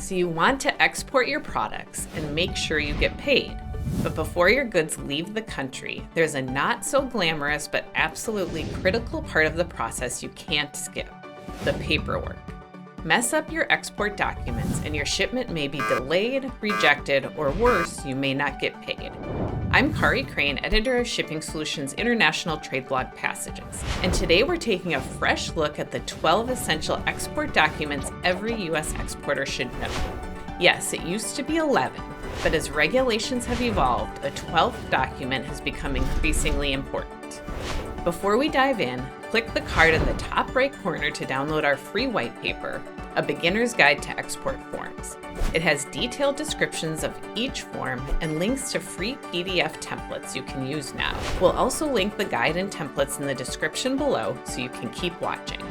So you want to export your products and make sure you get paid. But before your goods leave the country, there's a not so glamorous but absolutely critical part of the process you can't skip: the paperwork. Mess up your export documents and your shipment may be delayed, rejected, or worse, you may not get paid. I'm Kari Crane, editor of Shipping Solutions International Trade Blog Passages, and today we're taking a fresh look at the 12 essential export documents every U.S. exporter should know. Yes, it used to be 11, but as regulations have evolved, a 12th document has become increasingly important. Before we dive in, click the card in the top right corner to download our free white paper, A Beginner's Guide to Export Forms. It has detailed descriptions of each form and links to free PDF templates you can use now. We'll also link the guide and templates in the description below so you can keep watching.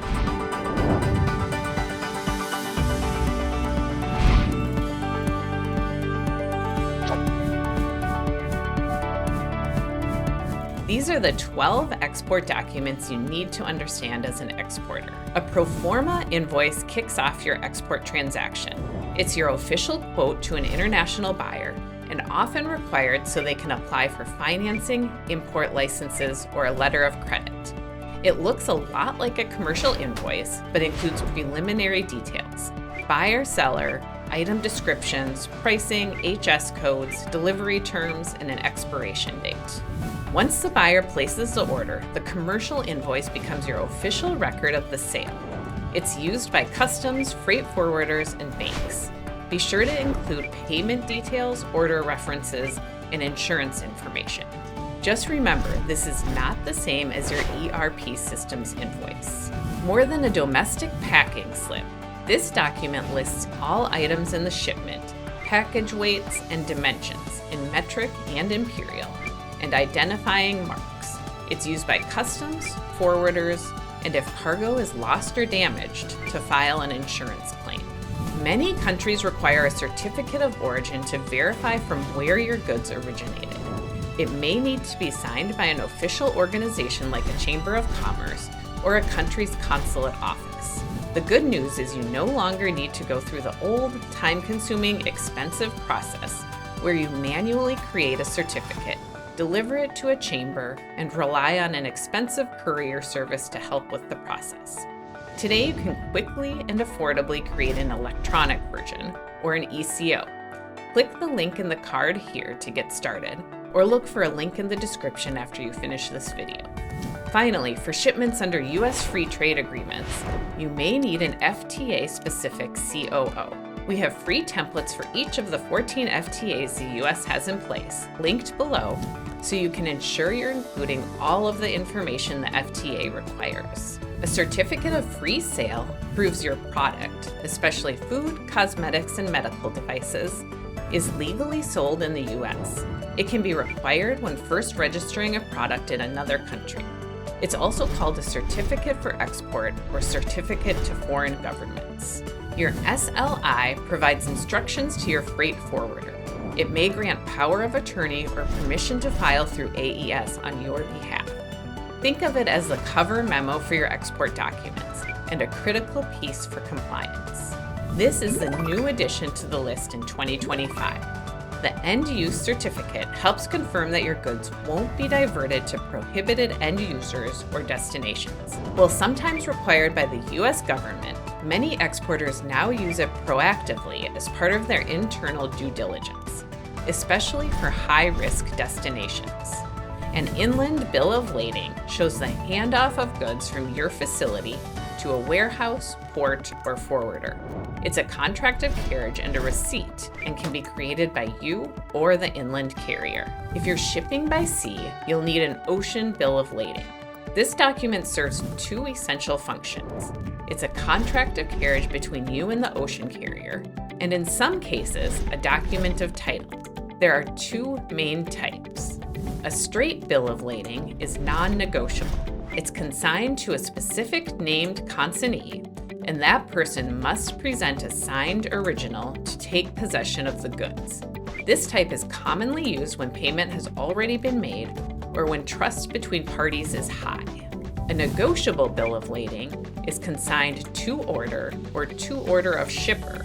These are the 12 export documents you need to understand as an exporter. A Proforma Invoice kicks off your export transaction. It's your official quote to an international buyer and often required so they can apply for financing, import licenses, or a letter of credit. It looks a lot like a commercial invoice, but includes preliminary details: buyer, seller, item descriptions, pricing, HS codes, delivery terms, and an expiration date. Once the buyer places the order, the commercial invoice becomes your official record of the sale. It's used by customs, freight forwarders, and banks. Be sure to include payment details, order references, and insurance information. Just remember, this is not the same as your ERP system's invoice. More than a domestic packing slip, this document lists all items in the shipment, package weights, and dimensions in metric and imperial, and identifying marks. It's used by customs, forwarders, and if cargo is lost or damaged, to file an insurance claim. Many countries require a certificate of origin to verify from where your goods originated. It may need to be signed by an official organization like a Chamber of Commerce or a country's consulate office. The good news is you no longer need to go through the old, time-consuming, expensive process where you manually create a certificate, deliver it to a chamber, and rely on an expensive courier service to help with the process. Today, you can quickly and affordably create an electronic version, or an ECO. Click the link in the card here to get started, or look for a link in the description after you finish this video. Finally, for shipments under U.S. free trade agreements, you may need an FTA-specific COO. We have free templates for each of the 14 FTAs the U.S. has in place, linked below, so you can ensure you're including all of the information the FTA requires. A certificate of free sale proves your product, especially food, cosmetics, and medical devices, is legally sold in the U.S. It can be required when first registering a product in another country. It's also called a Certificate for Export or Certificate to Foreign Governments. Your SLI provides instructions to your freight forwarder. It may grant power of attorney or permission to file through AES on your behalf. Think of it as the cover memo for your export documents and a critical piece for compliance. This is the new addition to the list in 2025. The end-use certificate helps confirm that your goods won't be diverted to prohibited end users or destinations. While sometimes required by the U.S. government, many exporters now use it proactively as part of their internal due diligence, especially for high-risk destinations. An inland bill of lading shows the handoff of goods from your facility to a warehouse, port, or forwarder. It's a contract of carriage and a receipt and can be created by you or the inland carrier. If you're shipping by sea, you'll need an ocean bill of lading. This document serves two essential functions. It's a contract of carriage between you and the ocean carrier, and in some cases, a document of title. There are two main types. A straight bill of lading is non-negotiable. It's consigned to a specific named consignee, and that person must present a signed original to take possession of the goods. This type is commonly used when payment has already been made or when trust between parties is high. A negotiable bill of lading is consigned to order or to order of shipper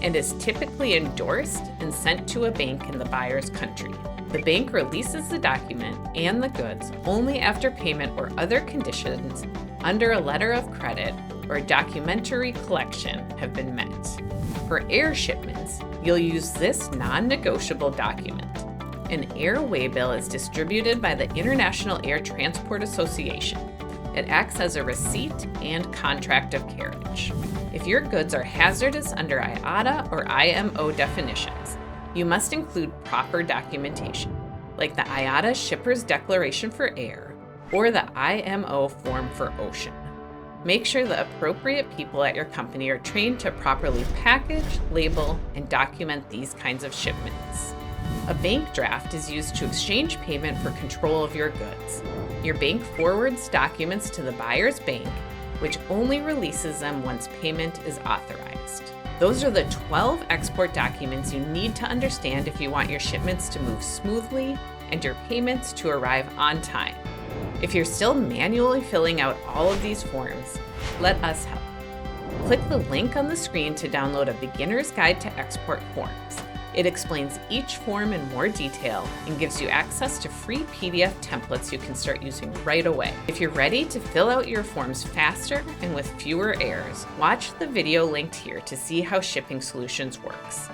and is typically endorsed and sent to a bank in the buyer's country. The bank releases the document and the goods only after payment or other conditions under a letter of credit or documentary collection have been met. For air shipments, you'll use this non-negotiable document. An air waybill is distributed by the International Air Transport Association. It acts as a receipt and contract of carriage. If your goods are hazardous under IATA or IMO definitions, you must include proper documentation, like the IATA Shipper's Declaration for Air or the IMO form for ocean. Make sure the appropriate people at your company are trained to properly package, label, and document these kinds of shipments. A bank draft is used to exchange payment for control of your goods. Your bank forwards documents to the buyer's bank, which only releases them once payment is authorized. Those are the 12 export documents you need to understand if you want your shipments to move smoothly and your payments to arrive on time. If you're still manually filling out all of these forms, let us help. Click the link on the screen to download a beginner's guide to export forms. It explains each form in more detail and gives you access to free PDF templates you can start using right away. If you're ready to fill out your forms faster and with fewer errors, watch the video linked here to see how Shipping Solutions works.